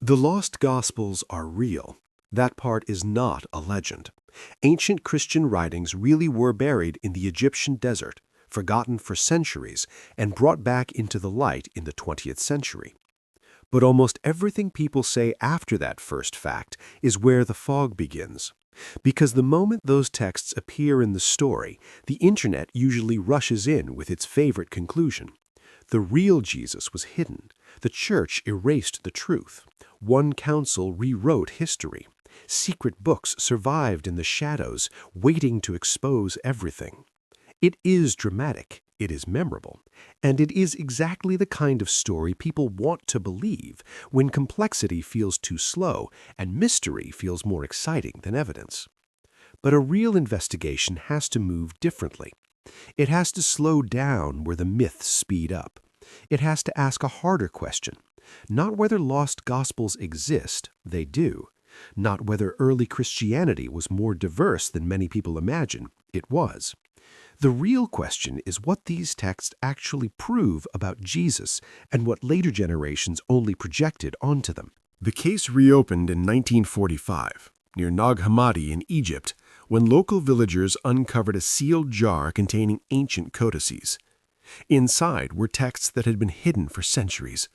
The lost Gospels are real. That part is not a legend. Ancient Christian writings really were buried in the Egyptian desert, forgotten for centuries, and brought back into the light in the 20th century. But almost everything people say after that first fact is where the fog begins. Because the moment those texts appear in the story, the internet usually rushes in with its favorite conclusion. The real Jesus was hidden. The church erased the truth. One council rewrote history. Secret books survived in the shadows, waiting to expose everything. It is dramatic, it is memorable, and it is exactly the kind of story people want to believe when complexity feels too slow and mystery feels more exciting than evidence. But a real investigation has to move differently. It has to slow down where the myths speed up. It has to ask a harder question. Not whether lost gospels exist, they do. Not whether early Christianity was more diverse than many people imagine, it was. The real question is what these texts actually prove about Jesus and what later generations only projected onto them. The case reopened in 1945, near Nag Hammadi in Egypt, when local villagers uncovered a sealed jar containing ancient codices. Inside were texts that had been hidden for centuries.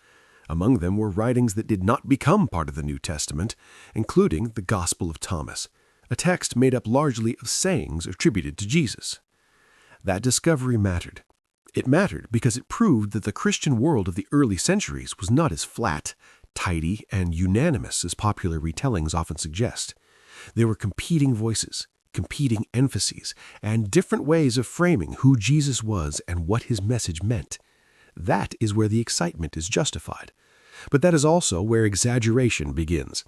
Among them were writings that did not become part of the New Testament, including the Gospel of Thomas, a text made up largely of sayings attributed to Jesus. That discovery mattered. It mattered because it proved that the Christian world of the early centuries was not as flat, tidy, and unanimous as popular retellings often suggest. There were competing voices, competing emphases, and different ways of framing who Jesus was and what his message meant. That is where the excitement is justified. But that is also where exaggeration begins,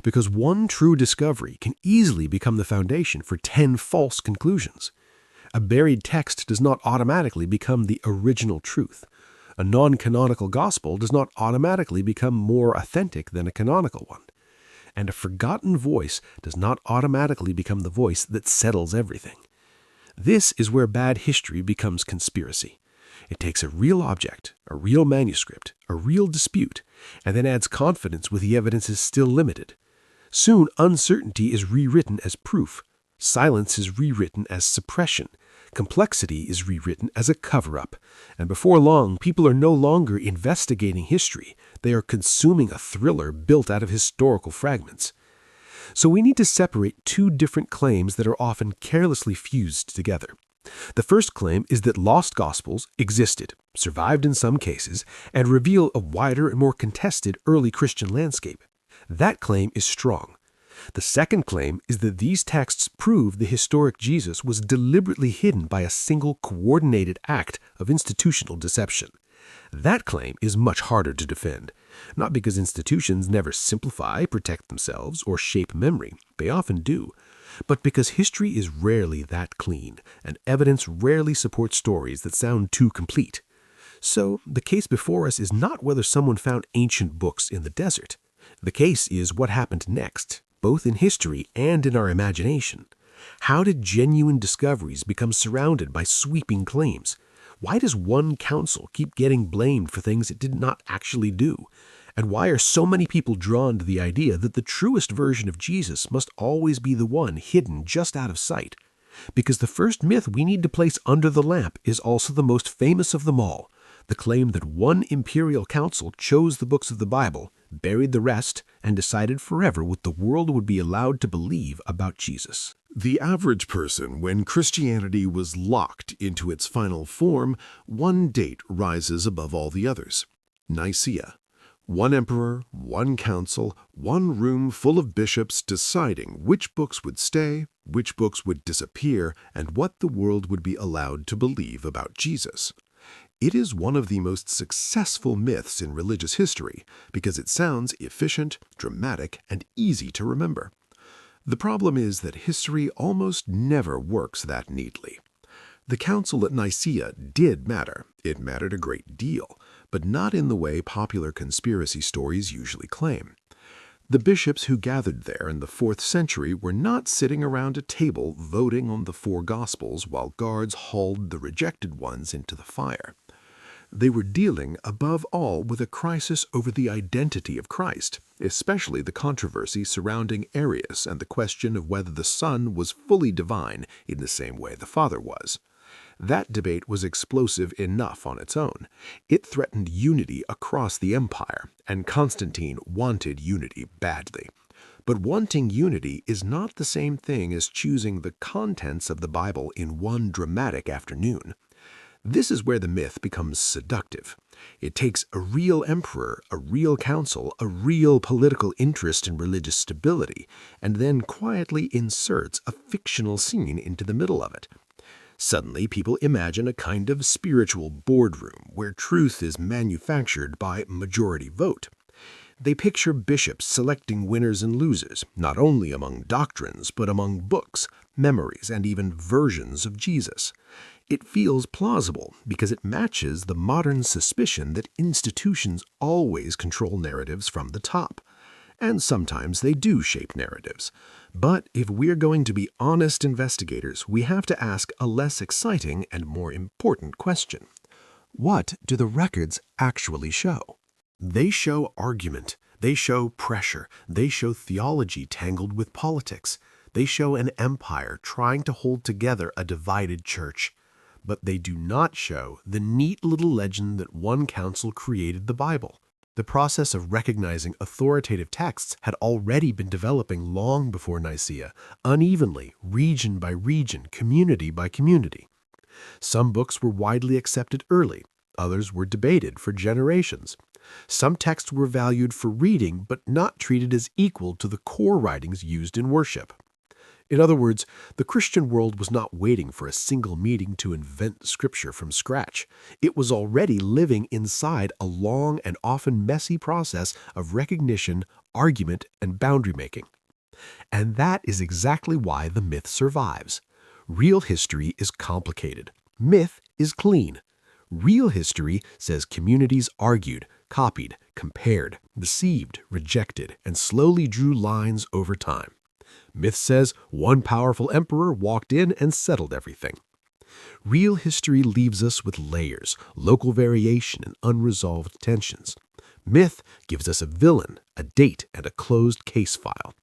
because one true discovery can easily become the foundation for 10 false conclusions. A buried text does not automatically become the original truth. A non-canonical gospel does not automatically become more authentic than a canonical one. And a forgotten voice does not automatically become the voice that settles everything. This is where bad history becomes conspiracy. It takes a real object, a real manuscript, a real dispute, and then adds confidence where the evidence is still limited. Soon, uncertainty is rewritten as proof. Silence is rewritten as suppression. Complexity is rewritten as a cover-up. And before long, people are no longer investigating history. They are consuming a thriller built out of historical fragments. So we need to separate two different claims that are often carelessly fused together. The first claim is that lost gospels existed, survived in some cases, and reveal a wider and more contested early Christian landscape. That claim is strong. The second claim is that these texts prove the historic Jesus was deliberately hidden by a single coordinated act of institutional deception. That claim is much harder to defend, not because institutions never simplify, protect themselves, or shape memory. They often do. But because history is rarely that clean, and evidence rarely supports stories that sound too complete. So, the case before us is not whether someone found ancient books in the desert. The case is what happened next, both in history and in our imagination. How did genuine discoveries become surrounded by sweeping claims? Why does one council keep getting blamed for things it did not actually do? And why are so many people drawn to the idea that the truest version of Jesus must always be the one hidden just out of sight? Because the first myth we need to place under the lamp is also the most famous of them all, the claim that one imperial council chose the books of the Bible, buried the rest, and decided forever what the world would be allowed to believe about Jesus. The average person, when Christianity was locked into its final form, one date rises above all the others: Nicaea. One emperor, one council, one room full of bishops deciding which books would stay, which books would disappear, and what the world would be allowed to believe about Jesus. It is one of the most successful myths in religious history because it sounds efficient, dramatic, and easy to remember. The problem is that history almost never works that neatly. The council at Nicaea did matter. It mattered a great deal, but not in the way popular conspiracy stories usually claim. The bishops who gathered there in the 4th century were not sitting around a table voting on the 4 Gospels while guards hauled the rejected ones into the fire. They were dealing, above all, with a crisis over the identity of Christ, especially the controversy surrounding Arius and the question of whether the Son was fully divine in the same way the Father was. That debate was explosive enough on its own. It threatened unity across the empire, and Constantine wanted unity badly. But wanting unity is not the same thing as choosing the contents of the Bible in one dramatic afternoon. This is where the myth becomes seductive. It takes a real emperor, a real council, a real political interest in religious stability, and then quietly inserts a fictional scene into the middle of it. Suddenly, people imagine a kind of spiritual boardroom where truth is manufactured by majority vote. They picture bishops selecting winners and losers, not only among doctrines, but among books, memories, and even versions of Jesus. It feels plausible because it matches the modern suspicion that institutions always control narratives from the top. And sometimes they do shape narratives. But if we're going to be honest investigators, we have to ask a less exciting and more important question. What do the records actually show? They show argument, they show pressure, they show theology tangled with politics, they show an empire trying to hold together a divided church. But they do not show the neat little legend that one council created the Bible. The process of recognizing authoritative texts had already been developing long before Nicaea, unevenly, region by region, community by community. Some books were widely accepted early, others were debated for generations. Some texts were valued for reading but not treated as equal to the core writings used in worship. In other words, the Christian world was not waiting for a single meeting to invent Scripture from scratch. It was already living inside a long and often messy process of recognition, argument, and boundary making. And that is exactly why the myth survives. Real history is complicated. Myth is clean. Real history says communities argued, copied, compared, deceived, rejected, and slowly drew lines over time. Myth says one powerful emperor walked in and settled everything. Real history leaves us with layers, local variation, and unresolved tensions. Myth gives us a villain, a date, and a closed case file.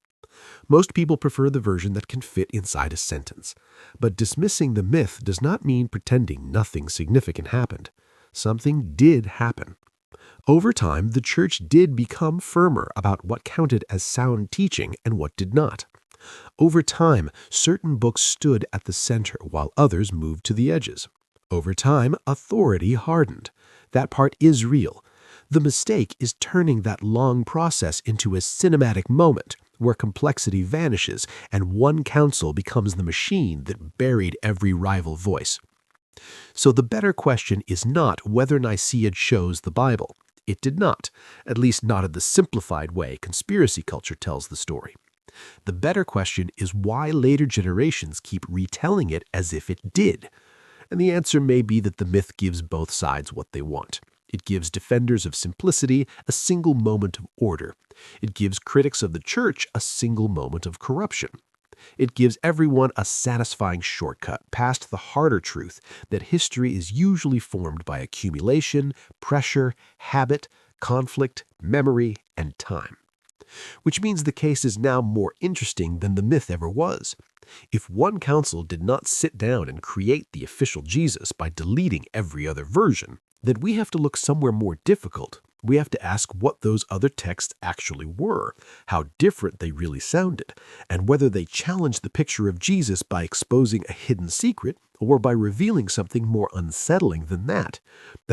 Most people prefer the version that can fit inside a sentence. But dismissing the myth does not mean pretending nothing significant happened. Something did happen. Over time, the church did become firmer about what counted as sound teaching and what did not. Over time, certain books stood at the center while others moved to the edges. Over time, authority hardened. That part is real. The mistake is turning that long process into a cinematic moment where complexity vanishes and one council becomes the machine that buried every rival voice. So the better question is not whether Nicaea chose the Bible. It did not, at least not in the simplified way conspiracy culture tells the story. The better question is why later generations keep retelling it as if it did. And the answer may be that the myth gives both sides what they want. It gives defenders of simplicity a single moment of order. It gives critics of the church a single moment of corruption. It gives everyone a satisfying shortcut past the harder truth that history is usually formed by accumulation, pressure, habit, conflict, memory, and time. Which means the case is now more interesting than the myth ever was. If one council did not sit down and create the official Jesus by deleting every other version, then we have to look somewhere more difficult. We have to ask what those other texts actually were, how different they really sounded, and whether they challenged the picture of Jesus by exposing a hidden secret or by revealing something more unsettling than that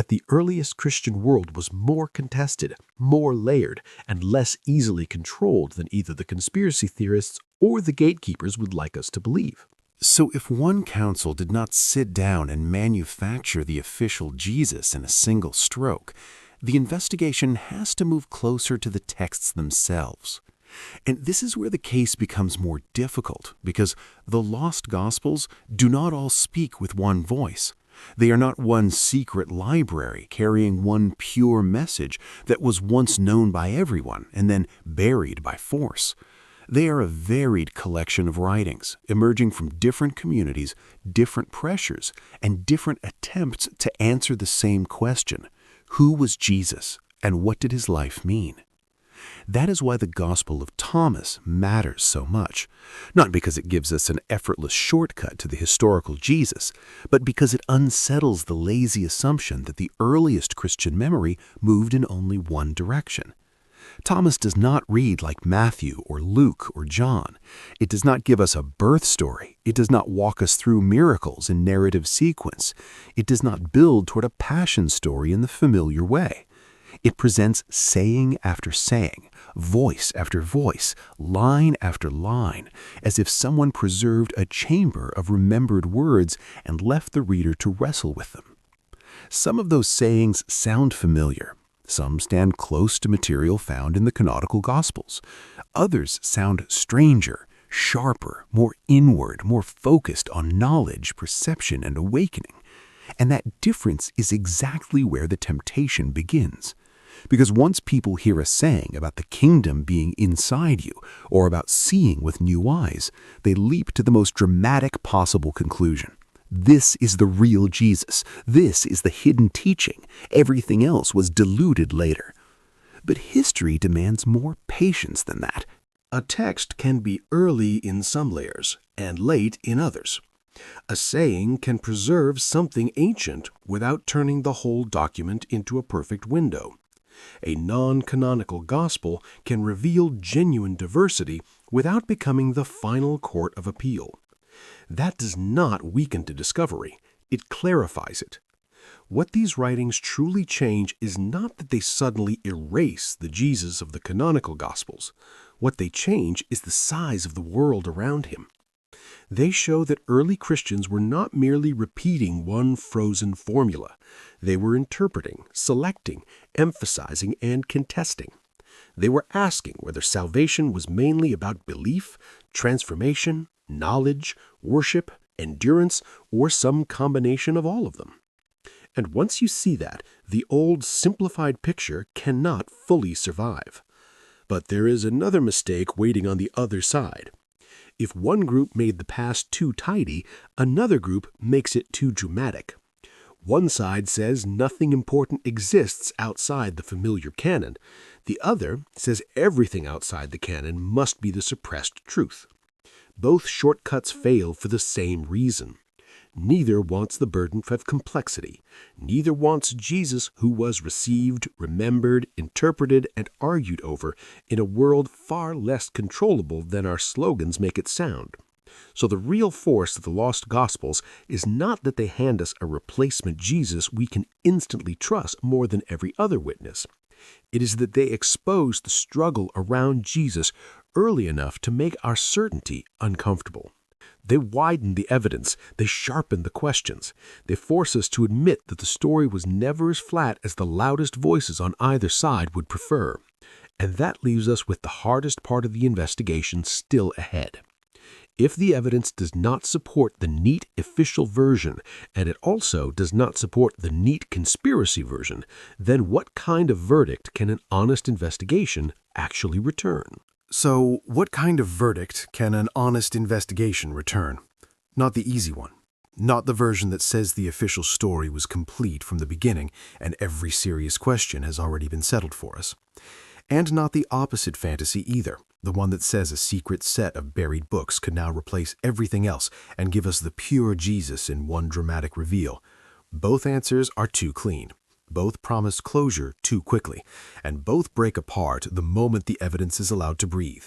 the earliest Christian world was more contested, more layered, and less easily controlled than either the conspiracy theorists or the gatekeepers would like us to believe. So if one council did not sit down and manufacture the official Jesus in a single stroke, the investigation has to move closer to the texts themselves. And this is where the case becomes more difficult, because the lost Gospels do not all speak with one voice. They are not one secret library carrying one pure message that was once known by everyone and then buried by force. They are a varied collection of writings, emerging from different communities, different pressures, and different attempts to answer the same question: who was Jesus, and what did his life mean? That is why the Gospel of Thomas matters so much, not because it gives us an effortless shortcut to the historical Jesus, but because it unsettles the lazy assumption that the earliest Christian memory moved in only one direction. Thomas does not read like Matthew or Luke or John. It does not give us a birth story. It does not walk us through miracles in narrative sequence. It does not build toward a passion story in the familiar way. It presents saying after saying, voice after voice, line after line, as if someone preserved a chamber of remembered words and left the reader to wrestle with them. Some of those sayings sound familiar. Some stand close to material found in the canonical Gospels. Others sound stranger, sharper, more inward, more focused on knowledge, perception, and awakening. And that difference is exactly where the temptation begins. Because once people hear a saying about the kingdom being inside you, or about seeing with new eyes, they leap to the most dramatic possible conclusion. This is the real Jesus. This is the hidden teaching. Everything else was diluted later. But history demands more patience than that. A text can be early in some layers and late in others. A saying can preserve something ancient without turning the whole document into a perfect window. A non-canonical gospel can reveal genuine diversity without becoming the final court of appeal. That does not weaken the discovery. It clarifies it. What these writings truly change is not that they suddenly erase the Jesus of the canonical Gospels. What they change is the size of the world around him. They show that early Christians were not merely repeating one frozen formula. They were interpreting, selecting, emphasizing, and contesting. They were asking whether salvation was mainly about belief, transformation, knowledge, worship, endurance, or some combination of all of them. And once you see that, the old simplified picture cannot fully survive. But there is another mistake waiting on the other side. If one group made the past too tidy, another group makes it too dramatic. One side says nothing important exists outside the familiar canon. The other says everything outside the canon must be the suppressed truth. Both shortcuts fail for the same reason. Neither wants the burden of complexity. Neither wants Jesus who was received, remembered, interpreted, and argued over in a world far less controllable than our slogans make it sound. So the real force of the lost Gospels is not that they hand us a replacement Jesus we can instantly trust more than every other witness. It is that they expose the struggle around Jesus early enough to make our certainty uncomfortable. They widen the evidence, they sharpen the questions, they force us to admit that the story was never as flat as the loudest voices on either side would prefer. And that leaves us with the hardest part of the investigation still ahead. If the evidence does not support the neat official version, and it also does not support the neat conspiracy version, then what kind of verdict can an honest investigation actually return? So, what kind of verdict can an honest investigation return? Not the easy one. Not the version that says the official story was complete from the beginning and every serious question has already been settled for us. And not the opposite fantasy either, the one that says a secret set of buried books could now replace everything else and give us the pure Jesus in one dramatic reveal. Both answers are too clean. Both promise closure too quickly, and both break apart the moment the evidence is allowed to breathe.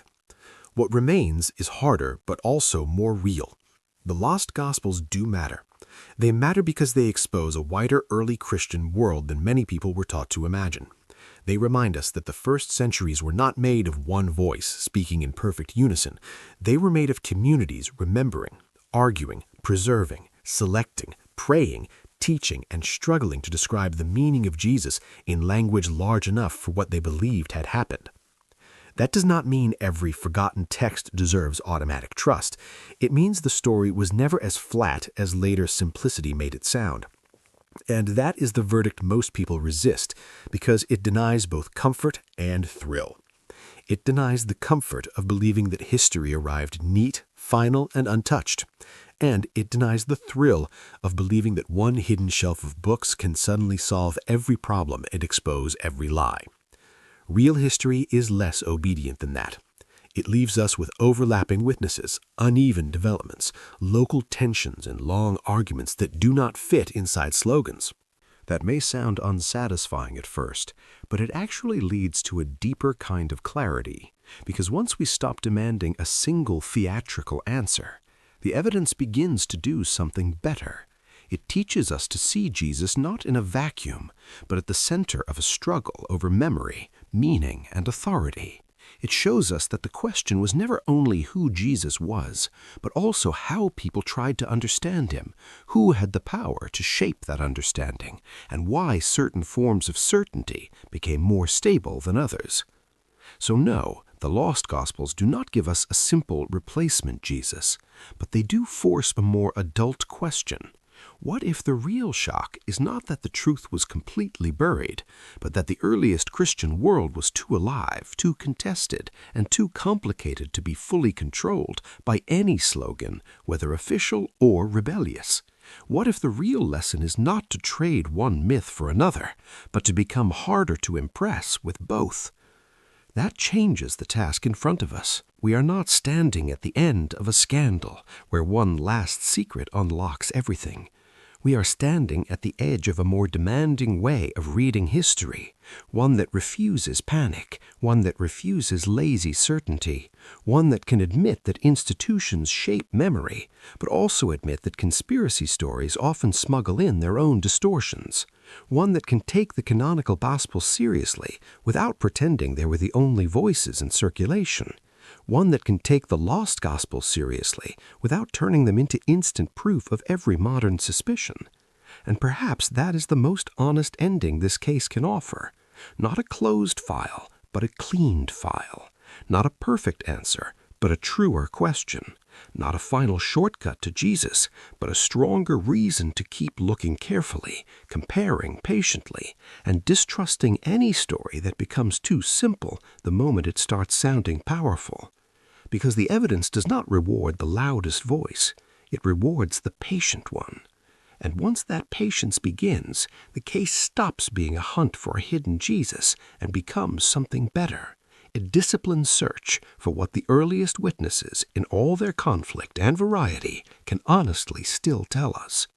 What remains is harder, but also more real. The lost Gospels do matter. They matter because they expose a wider early Christian world than many people were taught to imagine. They remind us that the first centuries were not made of one voice speaking in perfect unison. They were made of communities remembering, arguing, preserving, selecting, praying, teaching, and struggling to describe the meaning of Jesus in language large enough for what they believed had happened. That does not mean every forgotten text deserves automatic trust. It means the story was never as flat as later simplicity made it sound. And that is the verdict most people resist, because it denies both comfort and thrill. It denies the comfort of believing that history arrived neat, final, and untouched. And it denies the thrill of believing that one hidden shelf of books can suddenly solve every problem and expose every lie. Real history is less obedient than that. It leaves us with overlapping witnesses, uneven developments, local tensions, and long arguments that do not fit inside slogans. That may sound unsatisfying at first, but it actually leads to a deeper kind of clarity, because once we stop demanding a single theatrical answer, the evidence begins to do something better. It teaches us to see Jesus not in a vacuum, but at the center of a struggle over memory, meaning, and authority. It shows us that the question was never only who Jesus was, but also how people tried to understand him, who had the power to shape that understanding, and why certain forms of certainty became more stable than others. So no, the lost Gospels do not give us a simple replacement Jesus, but they do force a more adult question. What if the real shock is not that the truth was completely buried, but that the earliest Christian world was too alive, too contested, and too complicated to be fully controlled by any slogan, whether official or rebellious? What if the real lesson is not to trade one myth for another, but to become harder to impress with both? That changes the task in front of us. We are not standing at the end of a scandal where one last secret unlocks everything. We are standing at the edge of a more demanding way of reading history, one that refuses panic, one that refuses lazy certainty, one that can admit that institutions shape memory, but also admit that conspiracy stories often smuggle in their own distortions, one that can take the canonical gospel seriously without pretending they were the only voices in circulation, one that can take the lost gospel seriously without turning them into instant proof of every modern suspicion. And perhaps that is the most honest ending this case can offer. Not a closed file, but a cleaned file. Not a perfect answer, but a truer question. Not a final shortcut to Jesus, but a stronger reason to keep looking carefully, comparing patiently, and distrusting any story that becomes too simple the moment it starts sounding powerful. Because the evidence does not reward the loudest voice, it rewards the patient one. And once that patience begins, the case stops being a hunt for a hidden Jesus and becomes something better. A disciplined search for what the earliest witnesses, in all their conflict and variety, can honestly still tell us.